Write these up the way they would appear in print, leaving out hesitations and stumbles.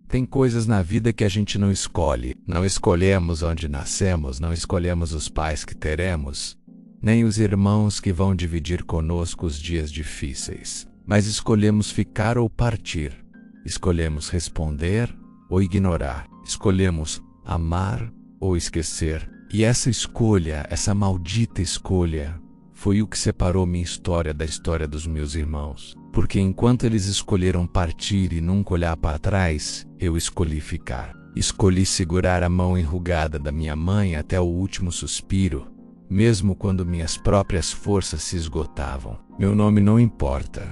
Tem coisas na vida que a gente não escolhe. Não escolhemos onde nascemos, não escolhemos os pais que teremos, nem os irmãos que vão dividir conosco os dias difíceis. Mas escolhemos ficar ou partir. Escolhemos responder ou ignorar. Escolhemos amar ou esquecer. E essa escolha, essa maldita escolha, foi o que separou minha história da história dos meus irmãos. Porque enquanto eles escolheram partir e nunca olhar para trás, eu escolhi ficar. Escolhi segurar a mão enrugada da minha mãe até o último suspiro, mesmo quando minhas próprias forças se esgotavam. Meu nome não importa.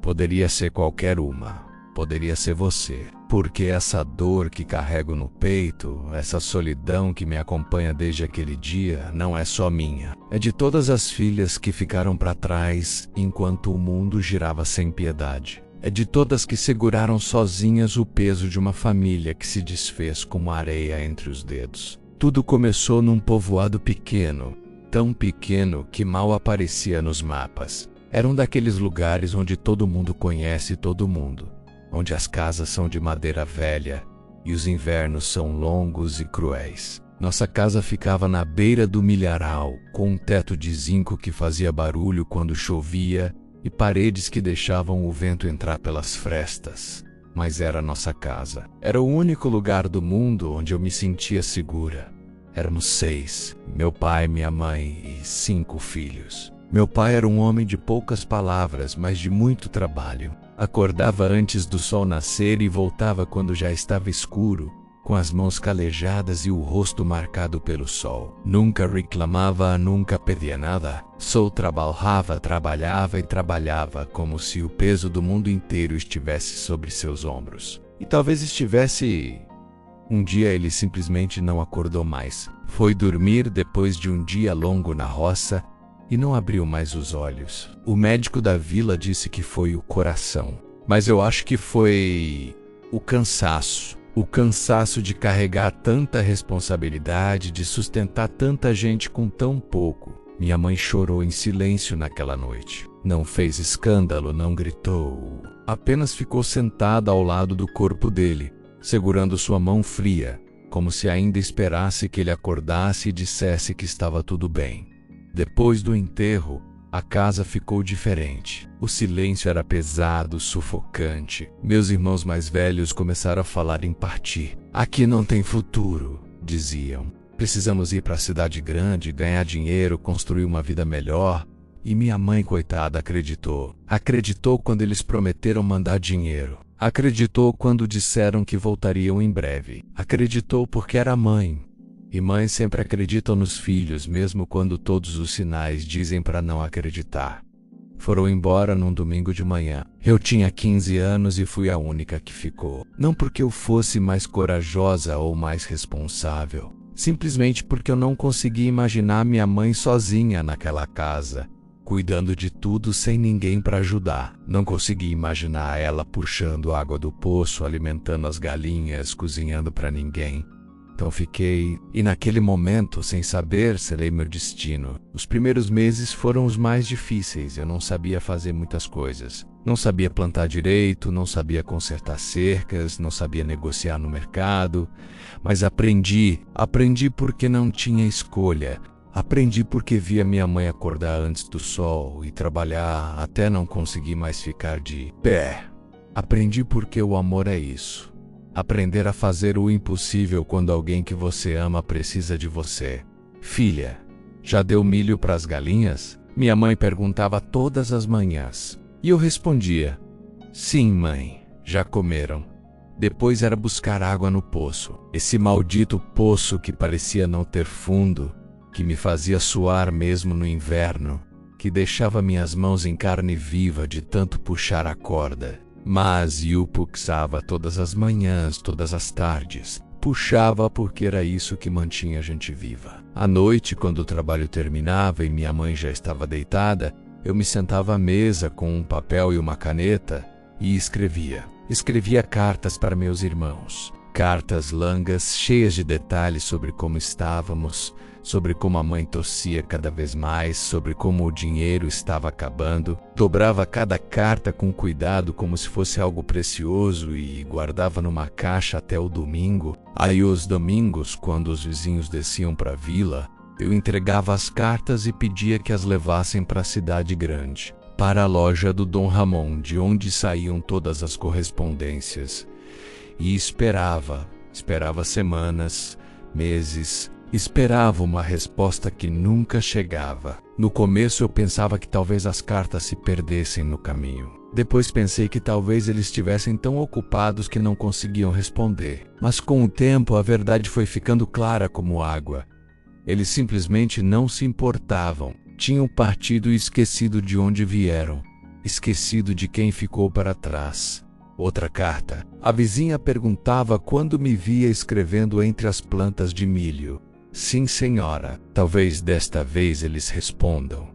Poderia ser qualquer uma. Poderia ser você. Porque essa dor que carrego no peito, essa solidão que me acompanha desde aquele dia, não é só minha. É de todas as filhas que ficaram para trás enquanto o mundo girava sem piedade. É de todas que seguraram sozinhas o peso de uma família que se desfez como areia entre os dedos. Tudo começou num povoado pequeno, tão pequeno que mal aparecia nos mapas. Era um daqueles lugares onde todo mundo conhece todo mundo, onde as casas são de madeira velha e os invernos são longos e cruéis. Nossa casa ficava na beira do milharal, com um teto de zinco que fazia barulho quando chovia e paredes que deixavam o vento entrar pelas frestas. Mas era nossa casa. Era o único lugar do mundo onde eu me sentia segura. Éramos 6, meu pai, minha mãe e 5 filhos. Meu pai era um homem de poucas palavras, mas de muito trabalho. Acordava antes do sol nascer e voltava quando já estava escuro, com as mãos calejadas e o rosto marcado pelo sol. Nunca reclamava, nunca pedia nada. Só trabalhava e trabalhava como se o peso do mundo inteiro estivesse sobre seus ombros. E talvez estivesse... Um dia ele simplesmente não acordou mais. Foi dormir depois de um dia longo na roça e não abriu mais os olhos. O médico da vila disse que foi o coração, mas eu acho que foi o cansaço. O cansaço de carregar tanta responsabilidade, de sustentar tanta gente com tão pouco. Minha mãe chorou em silêncio naquela noite. Não fez escândalo, não gritou. Apenas ficou sentada ao lado do corpo dele, segurando sua mão fria, como se ainda esperasse que ele acordasse e dissesse que estava tudo bem. Depois do enterro, a casa ficou diferente. O silêncio era pesado, sufocante. Meus irmãos mais velhos começaram a falar em partir. Aqui não tem futuro, diziam. Precisamos ir para a cidade grande, ganhar dinheiro, construir uma vida melhor. E minha mãe, coitada, acreditou. Acreditou quando eles prometeram mandar dinheiro. Acreditou quando disseram que voltariam em breve. Acreditou porque era mãe. E mães sempre acreditam nos filhos, mesmo quando todos os sinais dizem para não acreditar. Foram embora num domingo de manhã. Eu tinha 15 anos e fui a única que ficou. Não porque eu fosse mais corajosa ou mais responsável. Simplesmente porque eu não conseguia imaginar minha mãe sozinha naquela casa, cuidando de tudo sem ninguém para ajudar. Não conseguia imaginar ela puxando água do poço, alimentando as galinhas, cozinhando para ninguém. Então fiquei, e naquele momento, sem saber, selei meu destino. Os primeiros meses foram os mais difíceis, eu não sabia fazer muitas coisas. Não sabia plantar direito, não sabia consertar cercas, não sabia negociar no mercado. Mas aprendi porque não tinha escolha. Aprendi porque via minha mãe acordar antes do sol e trabalhar até não conseguir mais ficar de pé. Aprendi porque o amor é isso. Aprender a fazer o impossível quando alguém que você ama precisa de você. Filha, já deu milho para as galinhas? Minha mãe perguntava todas as manhãs. E eu respondia, sim, mãe, já comeram. Depois era buscar água no poço. Esse maldito poço que parecia não ter fundo, que me fazia suar mesmo no inverno, que deixava minhas mãos em carne viva de tanto puxar a corda. Mas eu puxava todas as manhãs, todas as tardes. Puxava porque era isso que mantinha a gente viva. À noite, quando o trabalho terminava e minha mãe já estava deitada, eu me sentava à mesa com um papel e uma caneta e escrevia. Escrevia cartas para meus irmãos. Cartas longas, cheias de detalhes sobre como estávamos, sobre como a mãe tossia cada vez mais, sobre como o dinheiro estava acabando. Dobrava cada carta com cuidado como se fosse algo precioso e guardava numa caixa até o domingo. Aí os domingos, quando os vizinhos desciam para a vila, eu entregava as cartas e pedia que as levassem para a cidade grande, para a loja do Dom Ramon, de onde saíam todas as correspondências. E esperava semanas, meses, esperava uma resposta que nunca chegava. No começo eu pensava que talvez as cartas se perdessem no caminho. Depois pensei que talvez eles estivessem tão ocupados que não conseguiam responder. Mas com o tempo a verdade foi ficando clara como água. Eles simplesmente não se importavam. Tinham partido e esquecido de onde vieram. Esquecido de quem ficou para trás. Outra carta. A vizinha perguntava quando me via escrevendo entre as plantas de milho. Sim, senhora. Talvez desta vez eles respondam.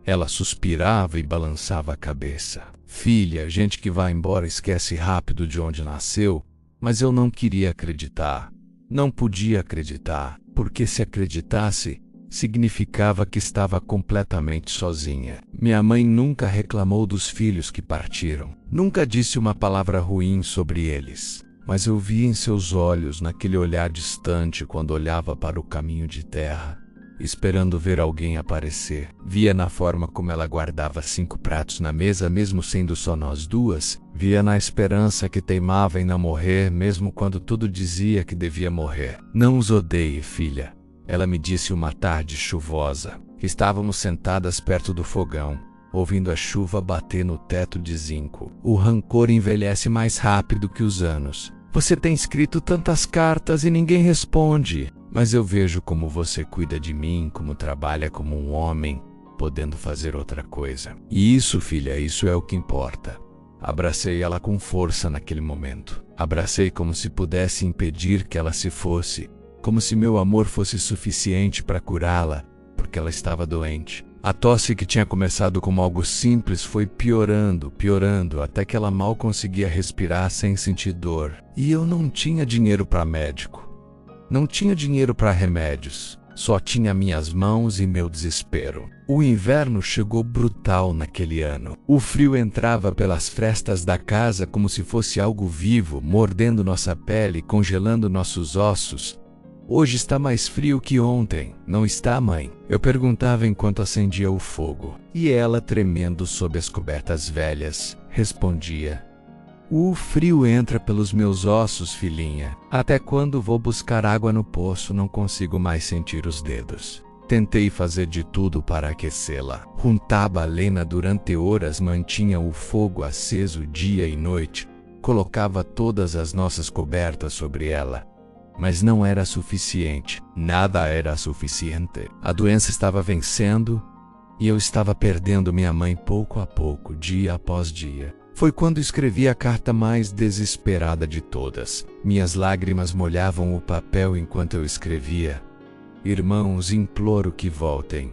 Ela suspirava e balançava a cabeça. Filha, gente que vai embora esquece rápido de onde nasceu, mas eu não queria acreditar. Não podia acreditar, porque se acreditasse, significava que estava completamente sozinha. Minha mãe nunca reclamou dos filhos que partiram. Nunca disse uma palavra ruim sobre eles. Mas eu via em seus olhos, naquele olhar distante quando olhava para o caminho de terra, esperando ver alguém aparecer. Via na forma como ela guardava 5 pratos na mesa, mesmo sendo só nós duas. Via na esperança que teimava em não morrer, mesmo quando tudo dizia que devia morrer. Não os odeie, filha. Ela me disse uma tarde chuvosa. Estávamos sentadas perto do fogão, ouvindo a chuva bater no teto de zinco. O rancor envelhece mais rápido que os anos. Você tem escrito tantas cartas e ninguém responde. Mas eu vejo como você cuida de mim, como trabalha como um homem, podendo fazer outra coisa. E isso, filha, isso é o que importa. Abracei ela com força naquele momento. Abracei como se pudesse impedir que ela se fosse. Como se meu amor fosse suficiente para curá-la, porque ela estava doente. A tosse que tinha começado como algo simples foi piorando, até que ela mal conseguia respirar sem sentir dor. E eu não tinha dinheiro para médico. Não tinha dinheiro para remédios. Só tinha minhas mãos e meu desespero. O inverno chegou brutal naquele ano. O frio entrava pelas frestas da casa como se fosse algo vivo, mordendo nossa pele, congelando nossos ossos. Hoje está mais frio que ontem, não está, mãe? Eu perguntava enquanto acendia o fogo. E ela, tremendo sob as cobertas velhas, respondia: o frio entra pelos meus ossos, filhinha. Até quando vou buscar água no poço, não consigo mais sentir os dedos. Tentei fazer de tudo para aquecê-la. Juntava a lenha durante horas, mantinha o fogo aceso dia e noite. Colocava todas as nossas cobertas sobre ela. Mas não era suficiente. Nada era suficiente. A doença estava vencendo e eu estava perdendo minha mãe pouco a pouco, dia após dia. Foi quando escrevi a carta mais desesperada de todas. Minhas lágrimas molhavam o papel enquanto eu escrevia. Irmãos, imploro que voltem.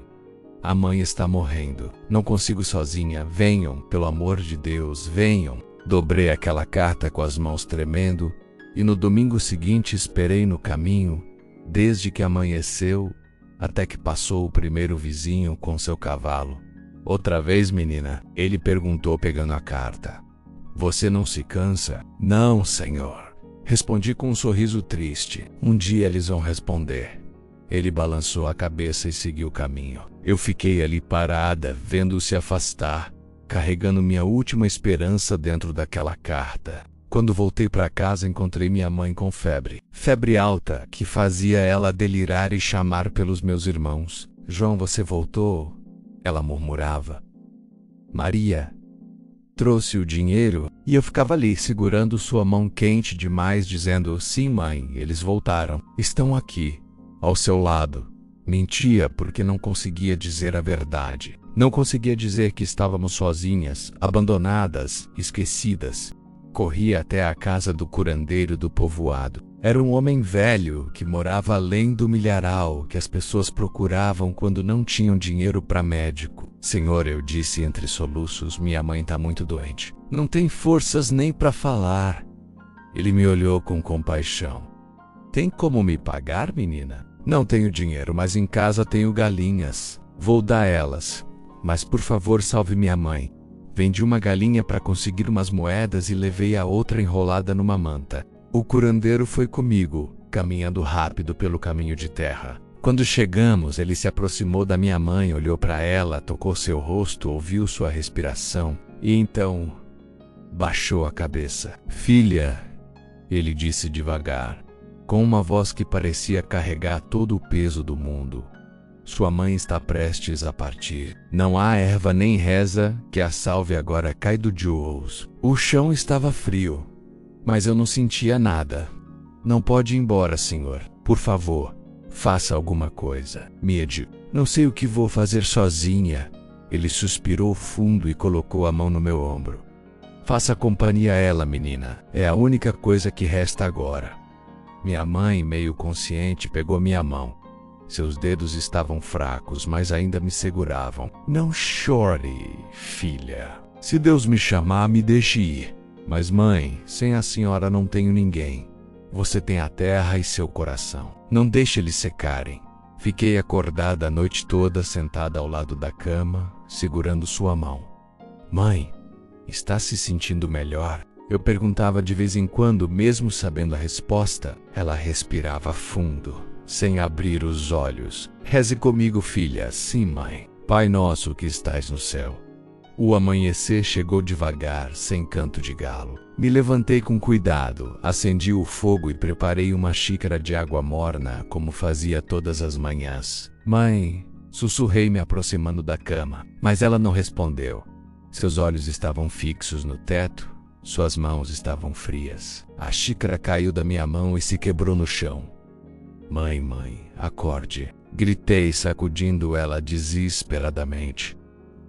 A mãe está morrendo. Não consigo sozinha. Venham, pelo amor de Deus, venham. Dobrei aquela carta com as mãos tremendo. E no domingo seguinte esperei no caminho, desde que amanheceu, até que passou o primeiro vizinho com seu cavalo. Outra vez, menina? Ele perguntou pegando a carta. Você não se cansa? Não, senhor. Respondi com um sorriso triste. Um dia eles vão responder. Ele balançou a cabeça e seguiu o caminho. Eu fiquei ali parada, vendo-o se afastar, carregando minha última esperança dentro daquela carta. Quando voltei para casa, encontrei minha mãe com febre. Febre alta, que fazia ela delirar e chamar pelos meus irmãos. João, você voltou? Ela murmurava. Maria trouxe o dinheiro, e eu ficava ali, segurando sua mão quente demais, dizendo, sim, mãe, eles voltaram. Estão aqui, ao seu lado. Mentia porque não conseguia dizer a verdade. Não conseguia dizer que estávamos sozinhas, abandonadas, esquecidas. Corri até a casa do curandeiro do povoado. Era um homem velho que morava além do milharal que as pessoas procuravam quando não tinham dinheiro para médico. Senhor, eu disse entre soluços, minha mãe está muito doente. Não tem forças nem para falar. Ele me olhou com compaixão. Tem como me pagar, menina? Não tenho dinheiro, mas em casa tenho galinhas. Vou dar elas. Mas por favor, salve minha mãe. Vendi uma galinha para conseguir umas moedas e levei a outra enrolada numa manta. O curandeiro foi comigo, caminhando rápido pelo caminho de terra. Quando chegamos, ele se aproximou da minha mãe, olhou para ela, tocou seu rosto, ouviu sua respiração e então baixou a cabeça. Filha, ele disse devagar, com uma voz que parecia carregar todo o peso do mundo. Sua mãe está prestes a partir. Não há erva nem reza que a salve agora. Cai do Jules. O chão estava frio, mas eu não sentia nada. Não pode ir embora, senhor. Por favor, faça alguma coisa. Mid, não sei o que vou fazer sozinha. Ele suspirou fundo e colocou a mão no meu ombro. Faça companhia a ela, menina. É a única coisa que resta agora. Minha mãe, meio consciente, pegou minha mão. Seus dedos estavam fracos, mas ainda me seguravam. Não chore, filha. Se Deus me chamar, me deixe ir. Mas mãe, sem a senhora não tenho ninguém. Você tem a terra e seu coração. Não deixe eles secarem. Fiquei acordada a noite toda, sentada ao lado da cama, segurando sua mão. Mãe, está se sentindo melhor? Eu perguntava de vez em quando, mesmo sabendo a resposta. Ela respirava fundo, sem abrir os olhos. Reze comigo, filha. Sim, mãe. Pai nosso que estais no céu. O amanhecer chegou devagar, sem canto de galo. Me levantei com cuidado, acendi o fogo e preparei uma xícara de água morna, como fazia todas as manhãs. Mãe, sussurrei me aproximando da cama, mas ela não respondeu. Seus olhos estavam fixos no teto, suas mãos estavam frias. A xícara caiu da minha mão e se quebrou no chão. Mãe, acorde, gritei, sacudindo ela desesperadamente.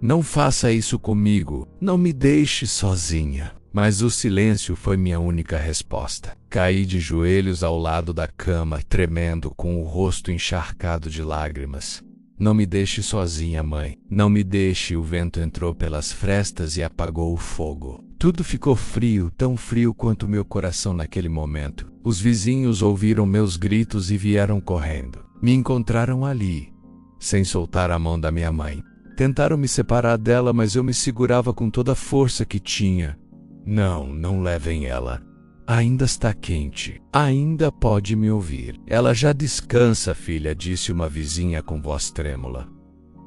Não faça isso comigo, não me deixe sozinha. Mas o silêncio foi minha única resposta. Caí de joelhos ao lado da cama, tremendo, com o rosto encharcado de lágrimas. Não me deixe sozinha, mãe. Não me deixe. O vento entrou pelas frestas e apagou o fogo. Tudo ficou frio, tão frio quanto meu coração naquele momento. Os vizinhos ouviram meus gritos e vieram correndo. Me encontraram ali, sem soltar a mão da minha mãe. Tentaram me separar dela, mas eu me segurava com toda a força que tinha. Não levem ela. Ainda está quente. Ainda pode me ouvir. Ela já descansa, filha, disse uma vizinha com voz trêmula.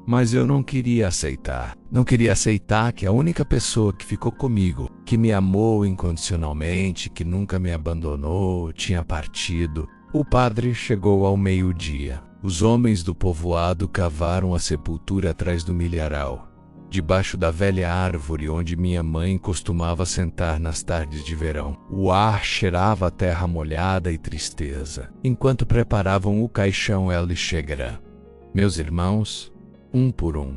Mas eu não queria aceitar. Não queria aceitar que a única pessoa que ficou comigo, que me amou incondicionalmente, que nunca me abandonou, tinha partido. O padre chegou ao meio-dia. Os homens do povoado cavaram a sepultura atrás do milharal, debaixo da velha árvore onde minha mãe costumava sentar nas tardes de verão. O ar cheirava a terra molhada e tristeza. Enquanto preparavam o caixão, ela chegara. Meus irmãos, um por um,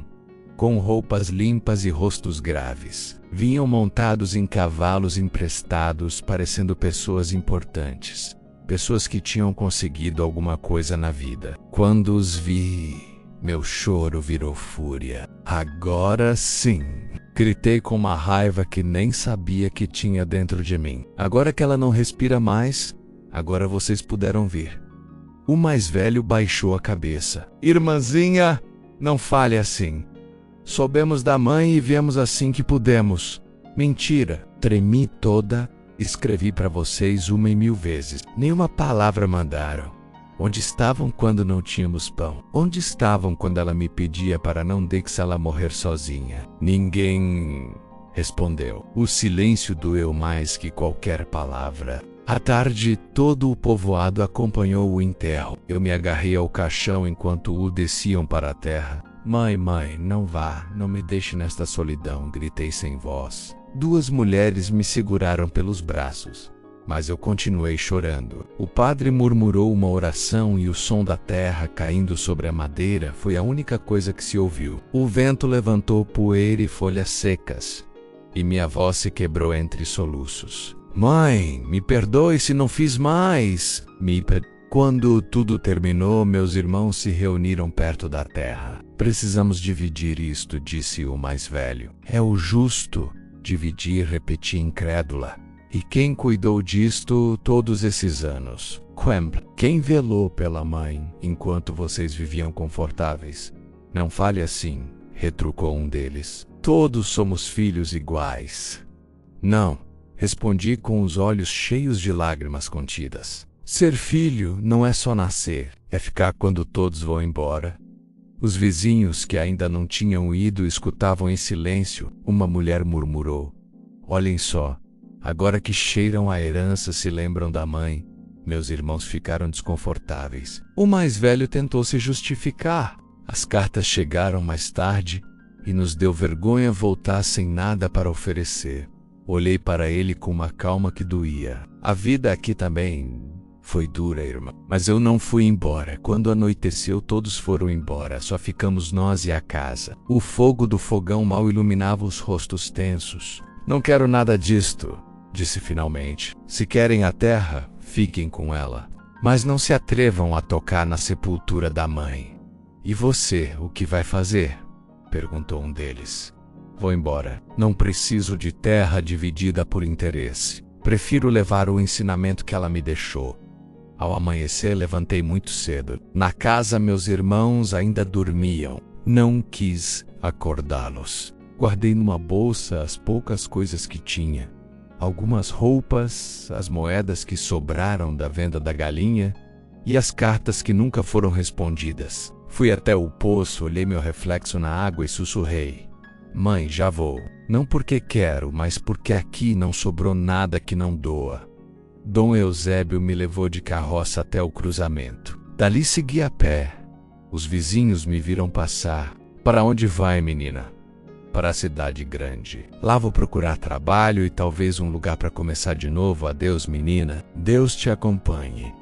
com roupas limpas e rostos graves, vinham montados em cavalos emprestados, parecendo pessoas importantes. Pessoas que tinham conseguido alguma coisa na vida. Quando os vi, meu choro virou fúria. Agora sim! Gritei com uma raiva que nem sabia que tinha dentro de mim. Agora que ela não respira mais, agora vocês puderam ver. O mais velho baixou a cabeça. Irmãzinha, não fale assim. Soubemos da mãe e viemos assim que pudemos. Mentira! Tremi toda. Escrevi para vocês 1.000 vezes. Nenhuma palavra mandaram. Onde estavam quando não tínhamos pão? Onde estavam quando ela me pedia para não deixá-la morrer sozinha? Ninguém respondeu. O silêncio doeu mais que qualquer palavra. À tarde, todo o povoado acompanhou o enterro. Eu me agarrei ao caixão enquanto o desciam para a terra. Mãe, não vá, não me deixe nesta solidão, gritei sem voz. 2 mulheres me seguraram pelos braços, mas eu continuei chorando. O padre murmurou uma oração e o som da terra caindo sobre a madeira foi a única coisa que se ouviu. O vento levantou poeira e folhas secas, e minha voz se quebrou entre soluços. Mãe, me perdoe se não fiz mais. Quando tudo terminou, meus irmãos se reuniram perto da terra. Precisamos dividir isto, disse o mais velho. É o justo. Dividir, repeti incrédula. E quem cuidou disto todos esses anos? Quem velou pela mãe enquanto vocês viviam confortáveis? Não fale assim, retrucou um deles. Todos somos filhos iguais. Não, respondi com os olhos cheios de lágrimas contidas. Ser filho não é só nascer, é ficar quando todos vão embora. Os vizinhos que ainda não tinham ido escutavam em silêncio. Uma mulher murmurou: olhem só, agora que cheiram a herança se lembram da mãe. Meus irmãos ficaram desconfortáveis. O mais velho tentou se justificar. As cartas chegaram mais tarde e nos deu vergonha voltar sem nada para oferecer. Olhei para ele com uma calma que doía. A vida aqui também foi dura, irmã. Mas eu não fui embora. Quando anoiteceu, todos foram embora. Só ficamos nós e a casa. O fogo do fogão mal iluminava os rostos tensos. Não quero nada disto, disse finalmente. Se querem a terra, fiquem com ela. Mas não se atrevam a tocar na sepultura da mãe. E você, o que vai fazer? Perguntou um deles. Vou embora. Não preciso de terra dividida por interesse. Prefiro levar o ensinamento que ela me deixou. Ao amanhecer, levantei muito cedo. Na casa, meus irmãos ainda dormiam. Não quis acordá-los. Guardei numa bolsa as poucas coisas que tinha. Algumas roupas, as moedas que sobraram da venda da galinha e as cartas que nunca foram respondidas. Fui até o poço, olhei meu reflexo na água e sussurrei: mãe, já vou. Não porque quero, mas porque aqui não sobrou nada que não doa. Dom Eusébio me levou de carroça até o cruzamento. Dali segui a pé. Os vizinhos me viram passar. Para onde vai, menina? Para a cidade grande. Lá vou procurar trabalho e talvez um lugar para começar de novo. Adeus, menina. Deus te acompanhe.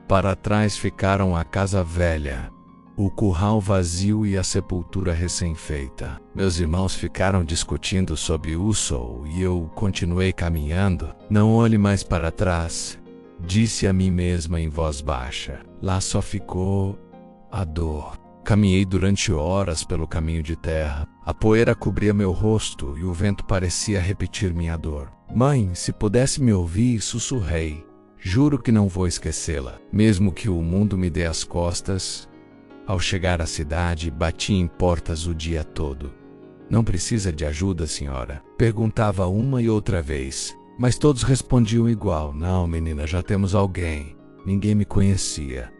Para trás ficaram a casa velha, o curral vazio e a sepultura recém-feita. Meus irmãos ficaram discutindo sobre Ussel e eu continuei caminhando. Não olhe mais para trás, disse a mim mesma em voz baixa. Lá só ficou a dor. Caminhei durante horas pelo caminho de terra. A poeira cobria meu rosto e o vento parecia repetir minha dor. Mãe, se pudesse me ouvir, sussurrei. Juro que não vou esquecê-la, mesmo que o mundo me dê as costas. Ao chegar à cidade, bati em portas o dia todo. Não precisa de ajuda, senhora? Perguntava uma e outra vez, mas todos respondiam igual. Não, menina, já temos alguém. Ninguém me conhecia.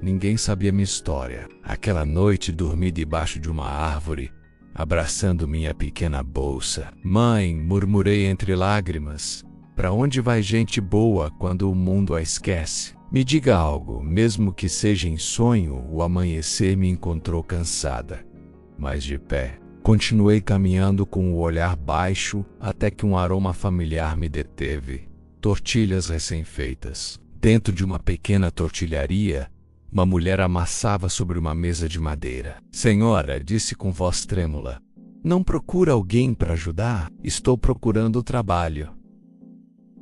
Ninguém sabia minha história. Aquela noite dormi debaixo de uma árvore, abraçando minha pequena bolsa. Mãe, murmurei entre lágrimas, para onde vai gente boa quando o mundo a esquece? Me diga algo, mesmo que seja em sonho. O amanhecer me encontrou cansada, mas de pé. Continuei caminhando com o olhar baixo até que um aroma familiar me deteve. Tortilhas recém-feitas. Dentro de uma pequena tortilharia, uma mulher amassava sobre uma mesa de madeira. Senhora, disse com voz trêmula, não procura alguém para ajudar? Estou procurando trabalho.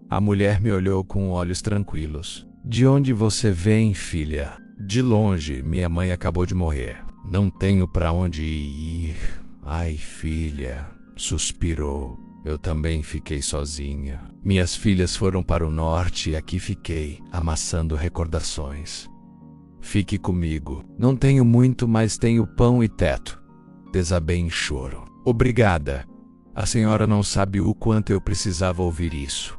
A mulher me olhou com olhos tranquilos. De onde você vem, filha? De longe, minha mãe acabou de morrer. Não tenho para onde ir. Ai, filha, suspirou. Eu também fiquei sozinha. Minhas filhas foram para o norte e aqui fiquei, amassando recordações. Fique comigo. Não tenho muito, mas tenho pão e teto. Desabei em choro. Obrigada. A senhora não sabe o quanto eu precisava ouvir isso.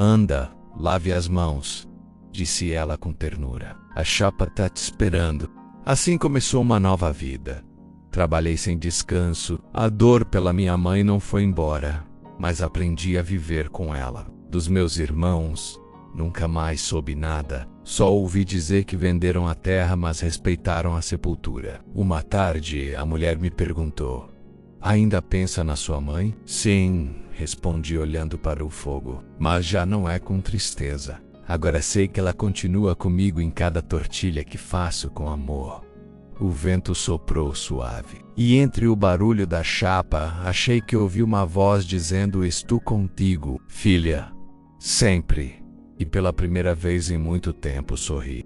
Anda, lave as mãos, disse ela com ternura. A chapa tá te esperando. Assim começou uma nova vida. Trabalhei sem descanso. A dor pela minha mãe não foi embora, mas aprendi a viver com ela. Dos meus irmãos, nunca mais soube nada. Só ouvi dizer que venderam a terra, mas respeitaram a sepultura. Uma tarde, a mulher me perguntou: ainda pensa na sua mãe? Sim, respondi olhando para o fogo, mas já não é com tristeza. Agora sei que ela continua comigo em cada tortilha que faço com amor. O vento soprou suave, e entre o barulho da chapa, achei que ouvi uma voz dizendo: estou contigo, filha, sempre. E pela primeira vez em muito tempo sorri.